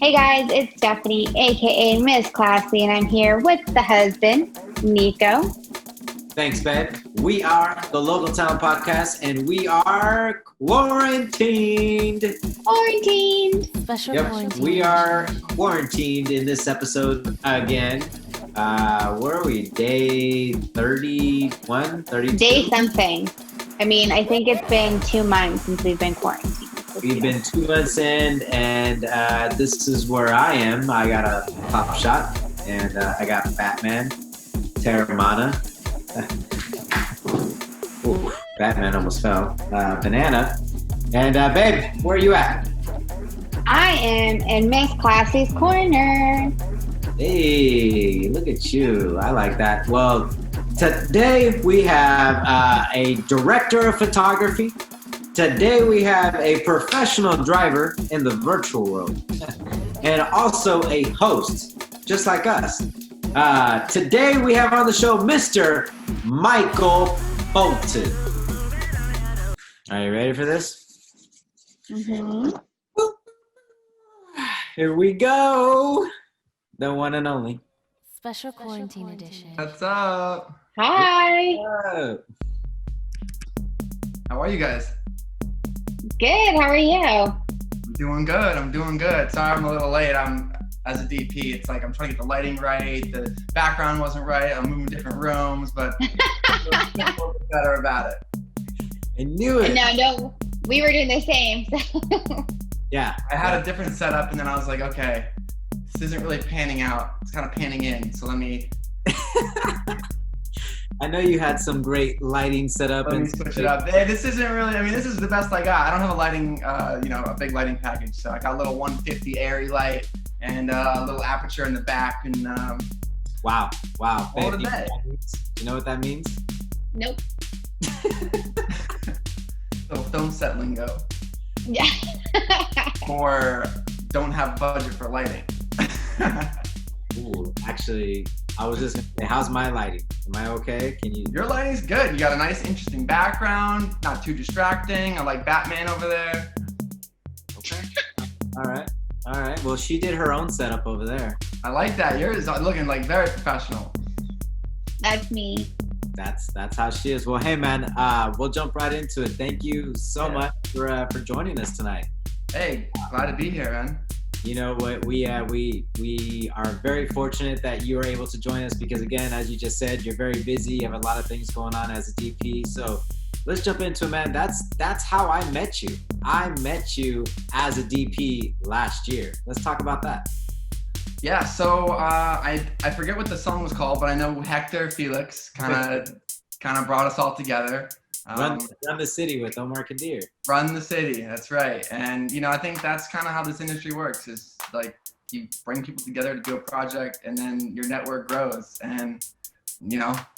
Hey guys, it's Stephanie, aka Ms Classy, and I'm here with the husband, Niko. Thanks, babe. We are the Local Town Podcast, and we are quarantined. Special quarantine. We are quarantined in this episode again. Where are we? Day 31, 32? Day something. I mean, I think it's been 2 months since we've been quarantined. We've been 2 months in, and this is where I am. I got a pop shot, and I got Batman, Terramana. Ooh, Batman almost fell. Banana. And babe, where are you at? I am in Ms Classy's corner. Hey, look at you. I like that. Well, today we have a director of photography. Today we have a professional driver in the virtual world. And also a host, just like us. Today we have on the show Mr. Michael Bolten. Are you ready for this? Mm-hmm. Here we go. The one and only. Special quarantine edition. What's up? Hi. How are you guys? Good. How are you? I'm doing good. Sorry I'm a little late. As a DP, it's like I'm trying to get the lighting right. The background wasn't right. I'm moving different rooms, but I'm a little bit better about it. I knew it. No. We were doing the same. Yeah. I had a different setup, and then I was like, okay, this isn't really panning out. It's kind of panning in. So let me I know you had some great lighting set up. Let me switch it up. Hey, this isn't really, this is the best I got. I don't have a lighting, a big lighting package. So I got a little 150 airy light and a little aperture in the back. And Wow. All to bed. You know what that means? Nope. So film set lingo. Yeah. Or don't have budget for lighting. Ooh, actually, I was just gonna say, how's my lighting? Am I okay? Your lighting's good. You got a nice, interesting background, not too distracting. I like Batman over there. Okay. All right. Well, she did her own setup over there. I like that. Yours is looking like very professional. That's me. That's how she is. Well, hey man, we'll jump right into it. Thank you so much for joining us tonight. Hey, glad to be here, man. You know what, we are very fortunate that you are able to join us because, again, as you just said, you're very busy. You have a lot of things going on as a DP. So let's jump into it, man. That's how I met you. I met you as a DP last year. Let's talk about that. Yeah, so I forget what the song was called, but I know Hector Felix kind of brought us all together. Run the City with Omar Kadir. Run the City, that's right. And, I think that's kind of how this industry works is like you bring people together to do a project and then your network grows. And,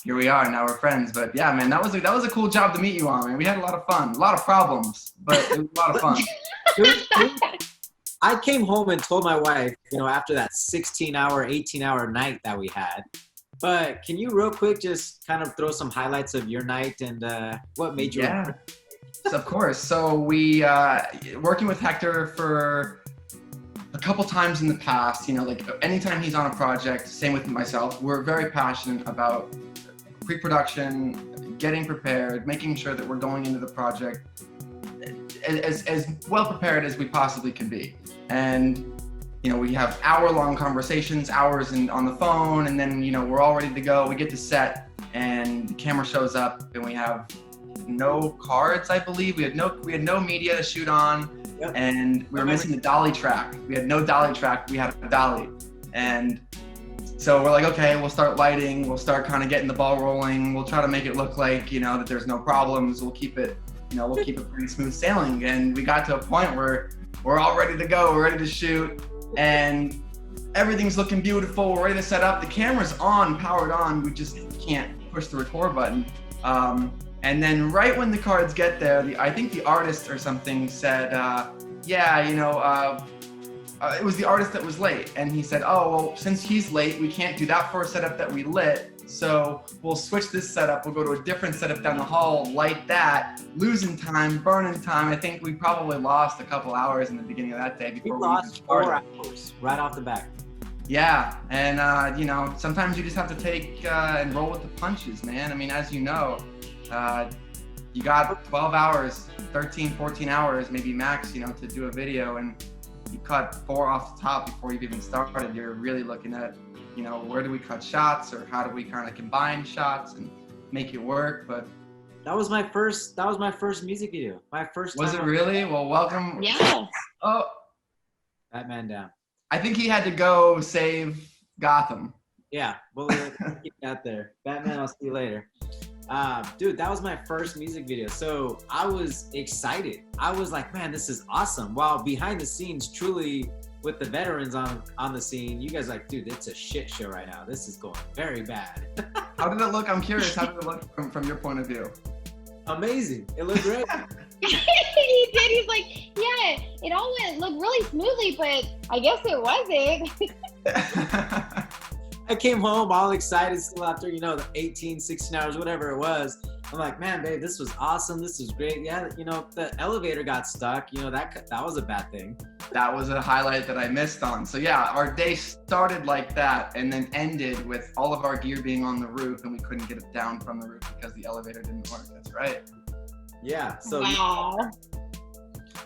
here we are, now we're friends. But yeah, man, that was a cool job to meet you on, man. We had a lot of fun, a lot of problems, but it was a lot of fun. I came home and told my wife, after that 16-hour, 18-hour night that we had, but can you real quick just kind of throw some highlights of your night and what made you? Yeah, of course. So we working with Hector for a couple times in the past, like anytime he's on a project, same with myself, we're very passionate about pre-production, getting prepared, making sure that we're going into the project as well prepared as we possibly can be. And we have hour-long conversations, hours on the phone, and then, we're all ready to go. We get to set, and the camera shows up, and we have no cards, I believe. We had no media to shoot on, yep. And we were missing the dolly track. We had no dolly track. We had a dolly. And so we're like, okay, we'll start lighting. We'll start kind of getting the ball rolling. We'll try to make it look like, that there's no problems. We'll keep it pretty smooth sailing. And we got to a point where we're all ready to go. We're ready to shoot. And everything's looking beautiful. We're ready to set up. The camera's on, powered on. We just can't push the record button. And then right when the cards get there, I think the artist or something said, it was the artist that was late. And he said, oh, well, since he's late, we can't do that for a setup that we lit. So we'll switch this setup. We'll go to a different setup down the hall, light that, losing time, burning time. I think we probably lost a couple hours in the beginning of that day before We lost 4 hours right off the bat. Yeah, and you know, sometimes you just have to take and roll with the punches, man. I mean, as you know, you got 12 hours, 13, 14 hours, maybe max, you know, to do a video, and you cut 4 off the top before you've even started. You're really looking at, you know, where do we cut shots, or how do we kind of combine shots and make it work? But that was my first music video. My first time. Was it really? Well, welcome. Yeah. Oh, Batman down. I think he had to go save Gotham. Yeah, we'll keep that there. Batman, I'll see you later. Dude, that was my first music video. So I was excited. I was like, man, this is awesome. While behind the scenes, truly with the veterans on the scene, you guys are like, dude, it's a shit show right now. This is going very bad. How did it look? I'm curious. How did it look from your point of view? Amazing. It looked great. He did. He's like, yeah, it all looked really smoothly, but I guess it wasn't. I came home all excited still after, you know, the 18, 16 hours, whatever it was. I'm like, man, babe, this was awesome. This was great. Yeah, you know, the elevator got stuck. You know, that was a bad thing. That was a highlight that I missed on. So yeah, our day started like that and then ended with all of our gear being on the roof, and we couldn't get it down from the roof because the elevator didn't work. That's right. Yeah. So Wow.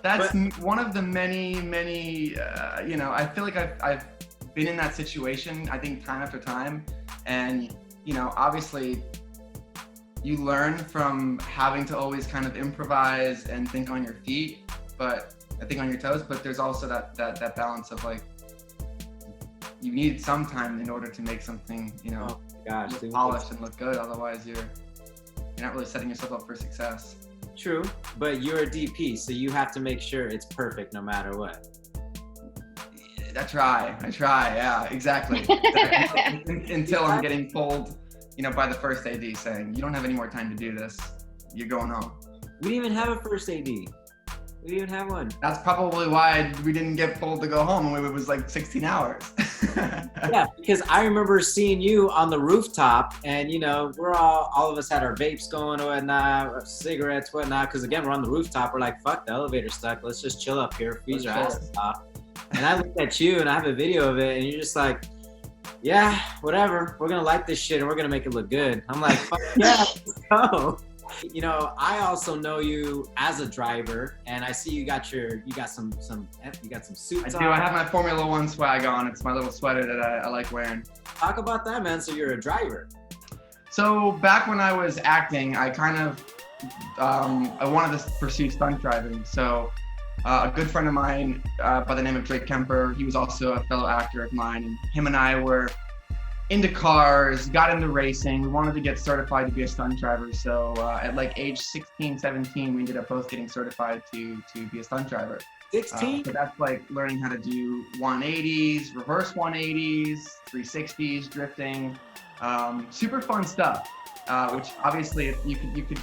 that's one of the many, you know, I feel like I've been in that situation, I think, time after time. And, you know, obviously you learn from having to always kind of improvise and think on your feet, but I think on your toes, but there's also that balance of like, you need some time in order to make something, you know, look polished and look good. Otherwise you're not really setting yourself up for success. True, but you're a DP, so you have to make sure it's perfect no matter what. I try, yeah, exactly. Until I'm getting pulled, you know, by the first AD saying, you don't have any more time to do this, you're going home. We didn't even have a first AD. We didn't even have one. That's probably why we didn't get pulled to go home, and it was like 16 hours. Yeah, because I remember seeing you on the rooftop, and you know, we're all of us had our vapes going and whatnot, cigarettes, whatnot, because again, we're on the rooftop, we're like, fuck, the elevator's stuck, let's just chill up here, freeze our asses off. And I looked at you and I have a video of it, and you're just like, yeah, whatever, we're gonna light this shit and we're gonna make it look good. I'm like, fuck yeah, let's go. You know, I also know you as a driver, and I see you got some suits on. I have my Formula One swag on. It's my little sweater that I like wearing. Talk about that, man. So you're a driver. So back when I was acting, I kind of I wanted to pursue stunt driving. So a good friend of mine by the name of Drake Kemper, he was also a fellow actor of mine, and him and I were into cars, got into racing. We wanted to get certified to be a stunt driver. So at like age 16, 17, we ended up both getting certified to be a stunt driver. 16? So that's like learning how to do 180s, reverse 180s, 360s, drifting, super fun stuff. Which obviously you could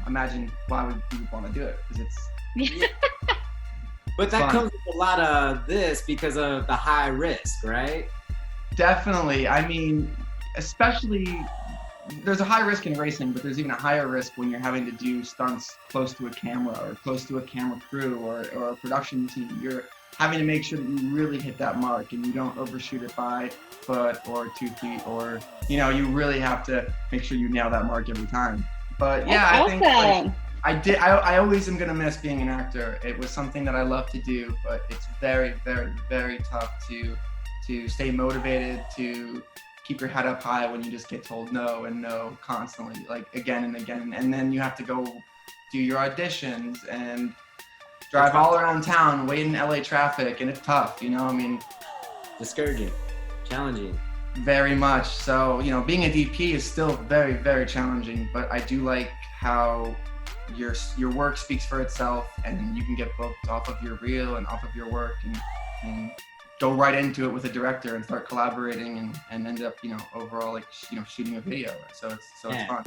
imagine why we would want to do it, because it's But that fun. comes with a lot of this because of the high risk, right? Definitely. I mean, especially, there's a high risk in racing, but there's even a higher risk when you're having to do stunts close to a camera or close to a camera crew or a production team. You're having to make sure that you really hit that mark and you don't overshoot it by a foot or 2 feet, or, you know, you really have to make sure you nail that mark every time. But yeah, That's awesome. I think I always am going to miss being an actor. It was something that I love to do, but it's very, very, very tough to stay motivated, to keep your head up high when you just get told no and no constantly, like again and again. And then you have to go do your auditions and drive all around town, wait in LA traffic, and it's tough, you know, I mean. Discouraging, challenging. Very much. So, you know, being a DP is still very, very challenging, but I do like how your work speaks for itself, and you can get booked off of your reel and off of your work, and go right into it with a director and start collaborating and end up, you know, overall, like, you know, shooting a video. So it's fun.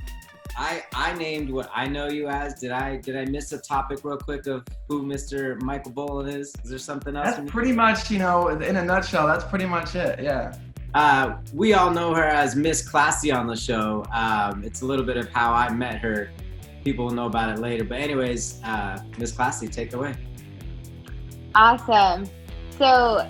I named what I know you as. Did I miss a topic real quick of who Mr. Michael Bolten is? Is there something else? That's pretty much, you know, in a nutshell, that's pretty much it. Yeah. We all know her as Ms Classy on the show. It's a little bit of how I met her. People will know about it later. But anyways, Ms Classy, take it away. Awesome. So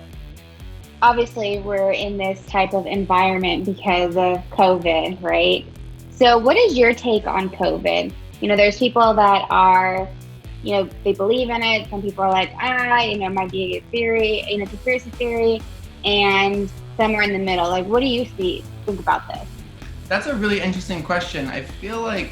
obviously we're in this type of environment because of COVID, right? So what is your take on COVID? You know, there's people that are, you know, they believe in it. Some people are like, you know, it might be a theory, you know, conspiracy theory, and somewhere in the middle. Like, what do you think about this? That's a really interesting question. I feel like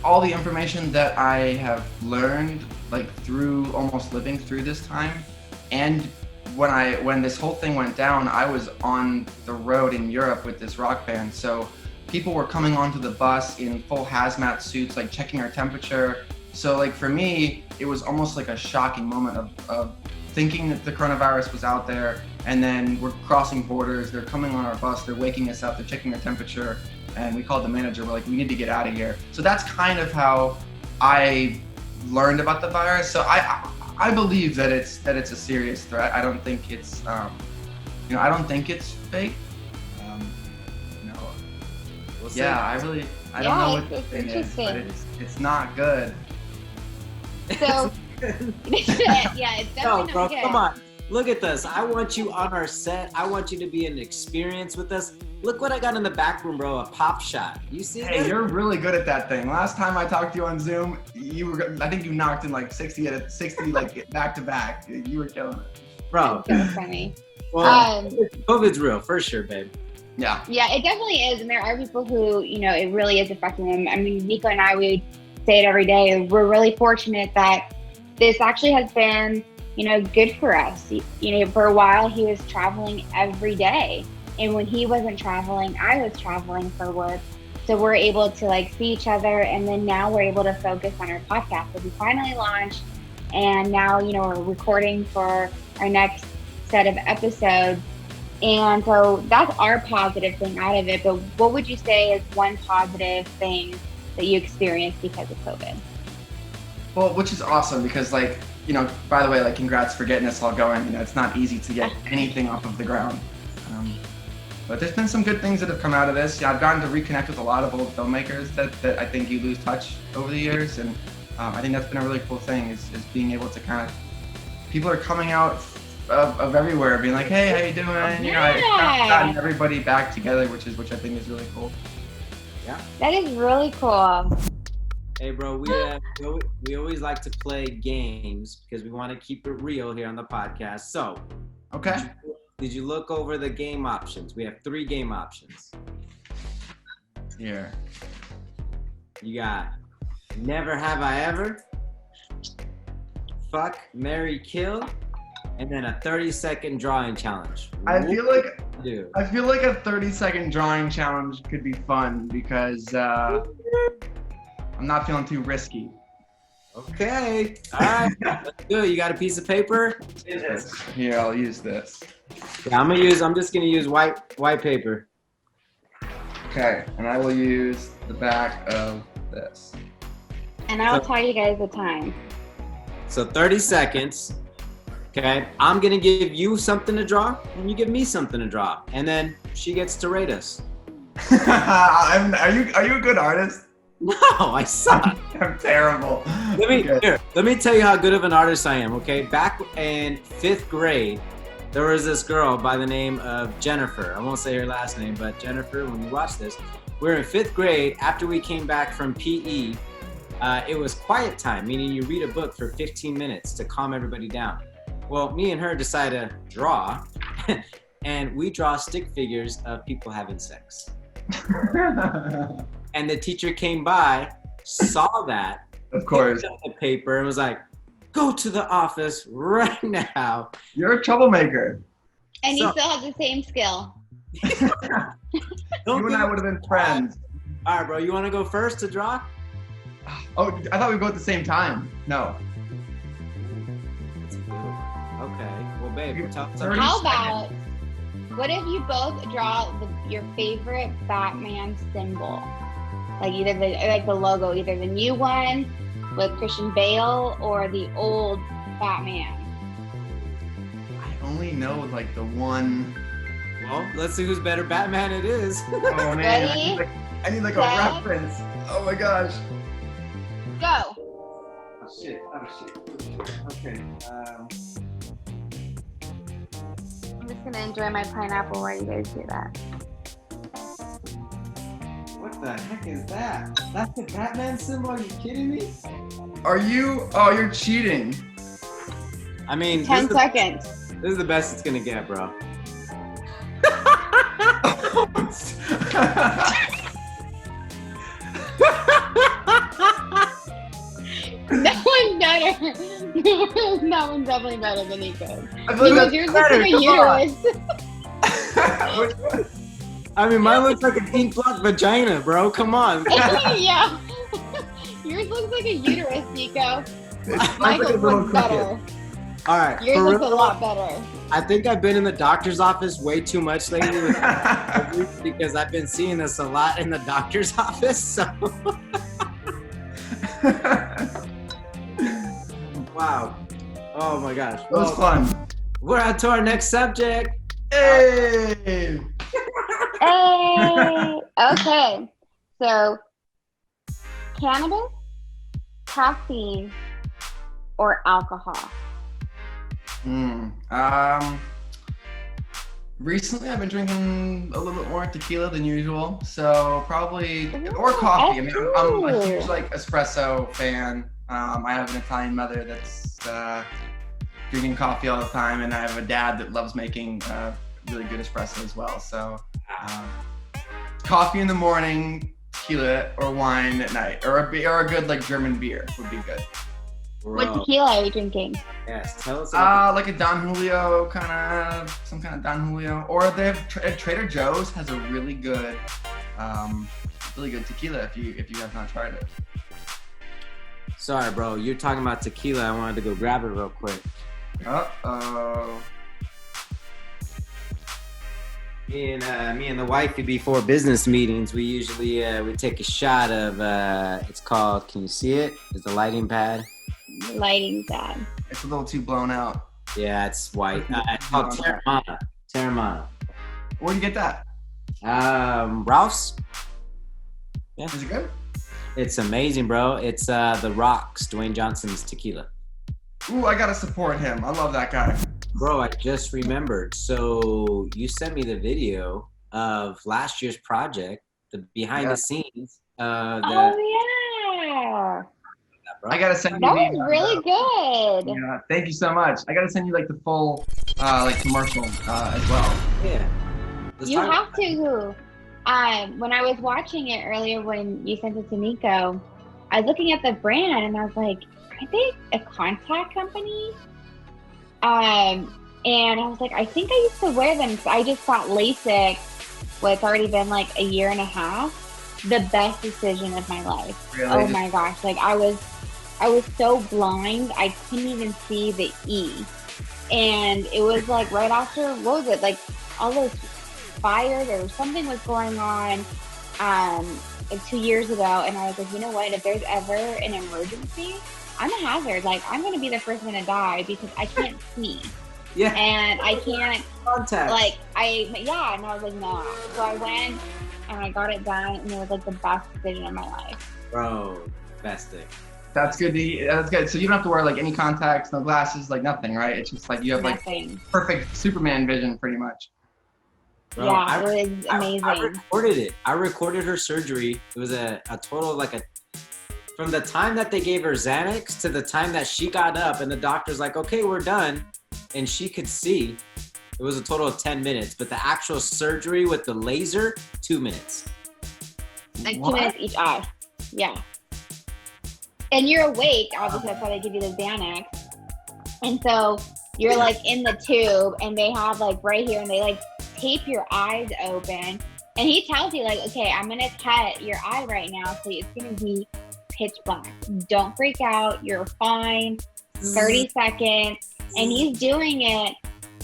all the information that I have learned, like through almost living through this time, and when this whole thing went down, I was on the road in Europe with this rock band. So people were coming onto the bus in full hazmat suits, like checking our temperature. So like for me, it was almost like a shocking moment of thinking that the coronavirus was out there, and then we're crossing borders, they're coming on our bus, they're waking us up, they're checking our temperature, and we called the manager, we're like, we need to get out of here. So that's kind of how I learned about the virus. So I believe that it's a serious threat. I don't think it's, you know, I don't think it's fake. You know, We'll see. yeah, I don't know what the thing is, but it's not good. So yeah, it's definitely No, bro, not good. come on. Look at this. I want you on our set. I want you to be an experience with us. Look what I got in the back room, bro. A pop shot. You see Hey, this? you're really good at that thing. Last time I talked to you on Zoom, I think you knocked in like 60 like back to back. You were killing it. Bro. So funny. Well, COVID's real, for sure, babe. Yeah. Yeah, it definitely is, and there are people who, you know, it really is affecting them. I mean, Niko and I, we say it every day. We're really fortunate that this actually has been, you know, good for us. You know, for a while he was traveling every day, and when he wasn't traveling, I was traveling for work. So we're able to like see each other, and then now we're able to focus on our podcast. So we finally launched, and now, you know, we're recording for our next set of episodes. And so that's our positive thing out of it. But what would you say is one positive thing that you experienced because of COVID? Well, which is awesome because, like, you know, by the way, like, congrats for getting this all going. You know, it's not easy to get anything off of the ground. But there's been some good things that have come out of this. Yeah, I've gotten to reconnect with a lot of old filmmakers that I think you lose touch over the years. And I think that's been a really cool thing is being able to kind of, people are coming out of everywhere being like, hey, how you doing? You know, I've gotten everybody back together, which I think is really cool. Yeah. That is really cool. Hey, bro, we always like to play games because we want to keep it real here on the podcast. So, Okay. did you look over the game options? We have 3 game options. Here. You got Never Have I Ever, Fuck, Marry, Kill, and then a 30-second drawing challenge. I feel like a 30-second drawing challenge could be fun because I'm not feeling too risky. Okay. All right. Let's do it. You got a piece of paper? Here, I'll use this. Yeah, I'm just gonna use white paper. Okay, and I will use the back of this. And I'll tell you guys the time. So 30 seconds. Okay. I'm gonna give you something to draw, and you give me something to draw, and then she gets to rate us. Are you a good artist? No, I suck. I'm terrible. Let me tell you how good of an artist I am, okay? Back in 5th grade, there was this girl by the name of Jennifer. I won't say her last name, but Jennifer, when you watch this, we were in 5th grade. After we came back from PE, it was quiet time, meaning you read a book for 15 minutes to calm everybody down. Well, me and her decided to draw, and we draw stick figures of people having sex. And the teacher came by, saw that, of course, picked up the paper and was like, "Go to the office right now." You're a troublemaker. And you still have the same skill. You and I would have been friends. All right, bro. You want to go first to draw? Oh, I thought we'd go at the same time. No. Okay. Well, babe, tell us. How about, what if you both draw your favorite Batman symbol? Like either the logo, either the new one with Christian Bale or the old Batman. I only know like the one Well, let's see who's better Batman it is. Oh man, Ready? I need like a Set. reference. Oh my gosh. Go. Oh shit. Okay. I'm just gonna enjoy my pineapple while you guys do that. What the heck is that? That's the Batman symbol? Are you kidding me? Are you? Oh, you're cheating. I mean, 10 seconds. This is the best it's gonna get, bro. That one's better. That one's definitely better than Niko's. I feel Because like that's yours looks better, like a come on. uterus. Which one? I mean, mine looks like an ink blot vagina, bro. Come on. Yeah. Yours looks like a uterus, Niko. It's Michael's like a little looks better. All right. Yours for looks real, a lot better. I think I've been in the doctor's office way too much lately with because I've been seeing this a lot in the doctor's office. So. Wow. Oh my gosh. That was fun. We're on to our next subject. Hey! Hey. Okay. So, cannabis, caffeine, or alcohol? Recently I've been drinking a little bit more tequila than usual, so probably or coffee. I mean, I'm a huge like espresso fan. I have an Italian mother that's drinking coffee all the time, and I have a dad that loves making really good espresso as well. So, coffee in the morning, tequila or wine at night, or a good like German beer would be good. What tequila are you drinking? Yes, tell us about Like a Don Julio some kind of Don Julio, or they have Trader Joe's has a really good tequila if you have not tried it. Sorry, bro. You're talking about tequila. I wanted to go grab it real quick. Uh-oh. Me and the wifey before business meetings, we usually we take a shot of it's called. Can you see it? It's the lighting pad. Lighting pad. It's a little too blown out. Yeah, it's white. It's called Terramana. Terramana. Where'd you get that? Ralph's. Yeah. Is it good? It's amazing, bro. It's The Rock's, Dwayne Johnson's tequila. Ooh, I gotta support him. I love that guy. Bro, I just remembered. So you sent me the video of last year's project, the behind the scenes. Yeah. I gotta send you. That was really good. Yeah, thank you so much. I gotta send you like the full commercial as well. Yeah. You have to. When I was watching it earlier when you sent it to Niko, I was looking at the brand and I was like, are they a contact company? And I was like, I think I used to wear them because I just thought LASIK, it's already been like a year and a half, the best decision of my life. Really? Oh my gosh. Like I was so blind, I couldn't even see the E. And it was like right after, what was it? Like all those fires or something was going on 2 years ago. And I was like, you know what? If there's ever an emergency, I'm a hazard. Like I'm going to be the first one to die because I can't see. Yeah. And I can't contact. And I was like, no. So I went and I got it done and it was like the best decision of my life. Bro, best thing. That's good to hear. That's good. So you don't have to wear like any contacts, no glasses, like nothing, right? It's just like you have Nothing. like perfect Superman vision pretty much. Bro, yeah, it was amazing. I recorded it. I recorded her surgery. It was a total of from the time that they gave her Xanax to the time that she got up and the doctor's like, okay, we're done. And she could see. It was a total of 10 minutes, but the actual surgery with the laser, 2 minutes. Like 2 minutes each eye. Yeah. And you're awake, obviously that's why they give you the Xanax. And so you're like in the tube and they have like right here and they like tape your eyes open. And he tells you like, okay, I'm going to cut your eye right now. So it's going to be pitch black. Don't freak out. You're fine. 30 seconds. And he's doing it.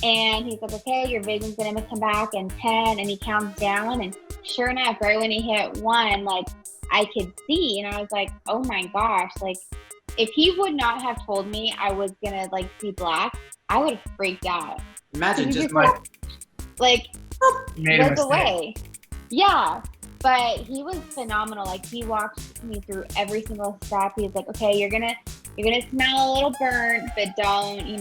And he's like, okay, your vision's going to come back in 10. And he counts down. And sure enough, right when he hit 1, like I could see. And I was like, oh my gosh. Like if he would not have told me I was going to like see black, I would have freaked out. Imagine just like Made a was mistake. away. Yeah, but he was phenomenal. Like he walked me through every single step. He was like, okay, you're gonna smell a little burnt, but don't,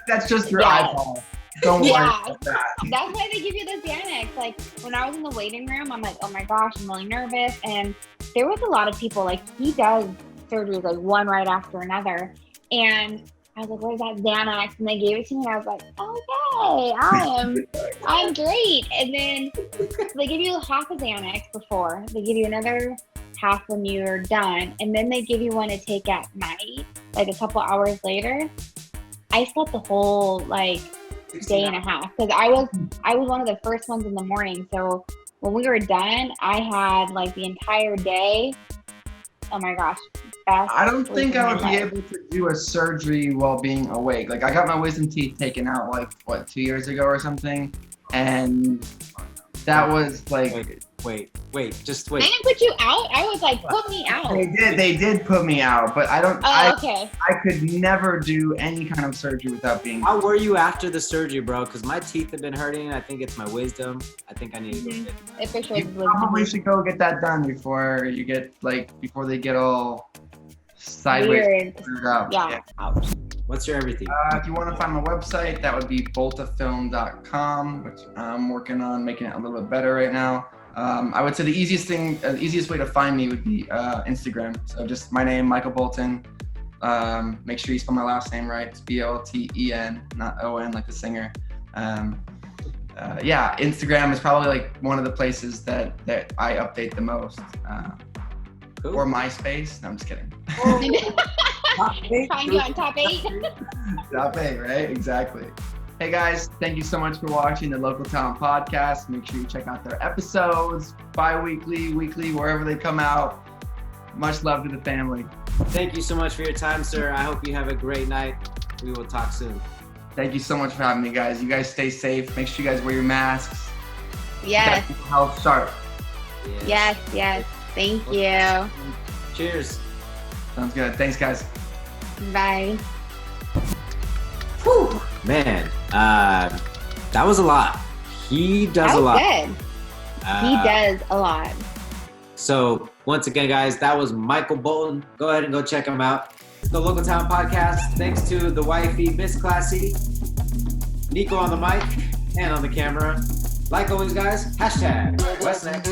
That's just your Yeah. eyeball. Don't worry Yeah. about that. That's why they give you the Xanax. Like when I was in the waiting room, I'm like, oh my gosh, I'm really nervous. And there was a lot of people, like he does surgeries like one right after another. And I was like, where's that Xanax? And they gave it to me and I was like, okay, I'm great. And then they give you half a Xanax before. They give you another half when you're done. And then they give you one to take at night, like a couple hours later. I slept the whole day and a half because I was one of the first ones in the morning. So when we were done, I had like the entire day. Oh my gosh. I don't think I would be able to do a surgery while being awake. Like I got my wisdom teeth taken out 2 years ago or something. And that was like Wait, just They wait. didn't put you out? I was like, put me out. they did put me out, but Okay. I could never do any kind of surgery without being. How were you after the surgery, bro? Because my teeth have been hurting. I think it's my wisdom. I think I need to go get that. It for sure You was probably should go get that done before you get before they get all sideways weird. screwed up. Yeah. Ouch. What's your everything? If you want to find my website, that would be boltafilm.com, which I'm working on making it a little bit better right now. I would say the easiest way to find me would be Instagram. So just my name, Michael Bolten. Make sure you spell my last name right. It's B-O-L-T-E-N, not O-N like the singer. Yeah, Instagram is probably like one of the places that I update the most. Cool. Or MySpace. No, I'm just kidding. Find you on top 8. Top 8, right? Exactly. Hey guys, thank you so much for watching the Local Talent Podcast. Make sure you check out their episodes, bi-weekly, weekly, wherever they come out. Much love to the family. Thank you so much for your time, sir. I hope you have a great night. We will talk soon. Thank you so much for having me, guys. You guys stay safe. Make sure you guys wear your masks. Yes. Keep your health sharp. Yes. Thank you. Cheers. Sounds good. Thanks, guys. Bye. Whew. Man, that was a lot. He does That a was lot. good. He does a lot. So once again, guys, that was Michael Bolten. Go ahead and go check him out. The Local Town Podcast. Thanks to the wifey, Ms Classy, Niko on the mic and on the camera. Like always, guys, hashtag What's Next?